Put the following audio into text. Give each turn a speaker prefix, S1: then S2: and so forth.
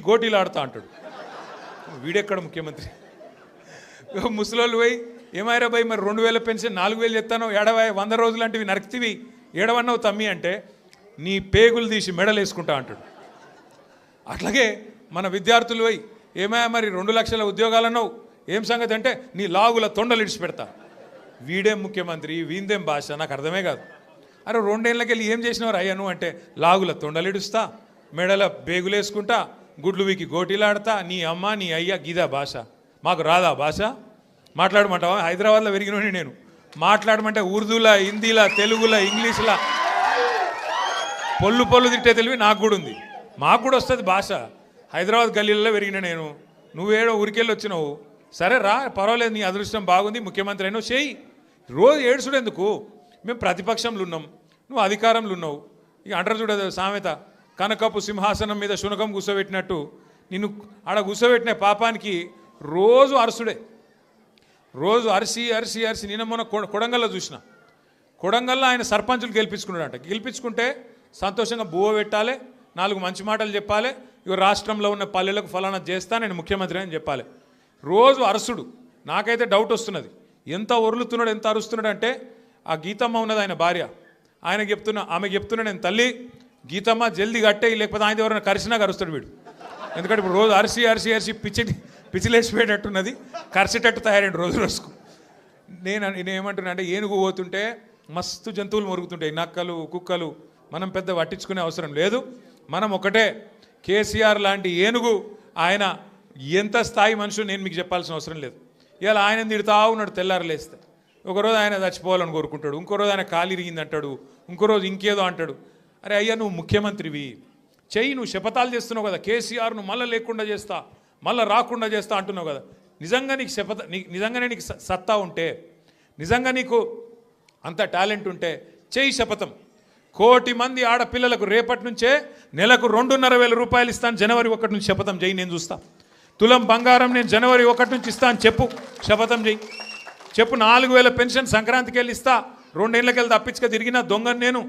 S1: గోటీలు ఆడుతా అంటాడు. వీడెక్కడ ముఖ్యమంత్రి? ముసలోళ్ళు పోయి ఏమైరా భయ్ మరి 2000 పెన్షన్ 4000 చెప్తాను ఏడవై 100 రోజులు లాంటివి నరికితివి ఏడవన్నావు తమ్మి అంటే నీ పేగులు తీసి మెడలు వేసుకుంటా అంటాడు. అట్లాగే మన విద్యార్థులు పోయి ఏమయ్యా మరి 2 లక్షల ఉద్యోగాలు అన్నావు ఏం సంగతి అంటే నీ లాగుల తొండలు ఇడిచిపెడతా. వీడేం ముఖ్యమంత్రి వీందేం భాష నాకు అర్థమే కాదు. అరే 2 ఏళ్ళకి వెళ్ళి ఏం చేసినవారు అయ్యను అంటే లాగుల తొండలు ఇడుస్తా మెడల బేగులు వేసుకుంటా గుడ్లు వీకి గోటీలాడతా నీ అమ్మ నీ అయ్య గీదా భాష. మాకు రాదా భాష? మాట్లాడమంటావా? హైదరాబాద్లో పెరిగినోని నేను. మాట్లాడమంటే ఉర్దూలా హిందీలా తెలుగులా ఇంగ్లీష్లా పొల్లు పొల్లు తిట్టే తెలివి నాకు కూడా ఉంది. మాకు కూడా వస్తుంది భాష. హైదరాబాద్ గల్లీలలో పెరిగిన నేను. నువ్వేడో ఊరికెళ్ళి వచ్చినావు సరే రా పర్వాలేదు నీ అదృష్టం బాగుంది ముఖ్యమంత్రి అయినావు చేయి. రోజు ఏడుచుడు ఎందుకు? మేము ప్రతిపక్షంలో ఉన్నాం నువ్వు అధికారంలో ఉన్నావు. ఇక అంటారు చూడదు సామెత కనకపు సింహాసనం మీద శునకం కూర్చోబెట్టినట్టు నిన్ను ఆడ కూర్చోబెట్టిన పాపానికి రోజు అరసుడే. రోజు అరిసి అరిసి అరిసి నిన్న మొన్న కొడంగల్లో చూసిన. కొడంగల్లో ఆయన సర్పంచులు గెలిపించుకున్నాడంట. గెలిపించుకుంటే సంతోషంగా బువ్వ పెట్టాలి 4 మంచి మాటలు చెప్పాలి. ఇక రాష్ట్రంలో ఉన్న పల్లెలకు ఫలానా చేస్తా నేను ముఖ్యమంత్రి అని చెప్పాలి. రోజు అరసుడు. నాకైతే డౌట్ వస్తున్నది ఎంత ఒరులుతున్నాడు ఎంత అరుస్తున్నాడు అంటే ఆ గీతమ్మ ఉన్నది ఆయన భార్య ఆయనకి చెప్తున్నా ఆమెకు చెప్తున్నా నేను తల్లి గీతమ్మ జల్దీ కట్టే లేకపోతే ఆయన ఎవరైనా కరిసినా కరుస్తాడు వీడు. ఎందుకంటే ఇప్పుడు రోజు అరిసి అరిసి అరిసి పిచ్చిలేసిపోయేటట్టున్నది కరిసేటట్టు తయారైంది రోజు రోజుకు. నేనేమంటున్నా అంటే ఏనుగు పోతుంటే మస్తు జంతువులు మొరుగుతుంటాయి నక్కలు కుక్కలు మనం పెద్ద పట్టించుకునే అవసరం లేదు. మనం ఒకటే కేసీఆర్ లాంటి ఏనుగు ఆయన ఎంత స్థాయి మనుషులు నేను మీకు చెప్పాల్సిన అవసరం లేదు. ఇలా ఆయన తిడుతా ఉన్నాడు తెల్లారలేస్తే. ఒకరోజు ఆయన చచ్చిపోవాలని కోరుకుంటాడు ఇంకో రోజు ఆయన కాలు ఇరిగింది అంటాడు ఇంకో రోజు ఇంకేదో అంటాడు. అరే అయ్యా నువ్వు ముఖ్యమంత్రివి చెయ్యి నువ్వు శపథాలు చేస్తున్నావు కదా కేసీఆర్ను మళ్ళీ లేకుండా చేస్తా మళ్ళీ రాకుండా చేస్తా అంటున్నావు కదా. నిజంగా నీకు నిజంగానే నీకు సత్తా ఉంటే నిజంగా నీకు అంత టాలెంట్ ఉంటే చెయ్యి శపథం. 1 కోటి మంది ఆడపిల్లలకు రేపటి నుంచే నెలకు 2,500 రూపాయలు ఇస్తాను జనవరి 1 నుంచి శపథం చెయ్యి నేను చూస్తా. తులం బంగారం నేను జనవరి 1 నుంచి ఇస్తాను చెప్పు శపథం చెయ్యి. చెప్పు 4,000 పెన్షన్ సంక్రాంతికి వెళ్ళి ఇస్తా 2 ఏళ్ళకి వెళ్ళి తప్పించుక తిరిగిన దొంగను నేను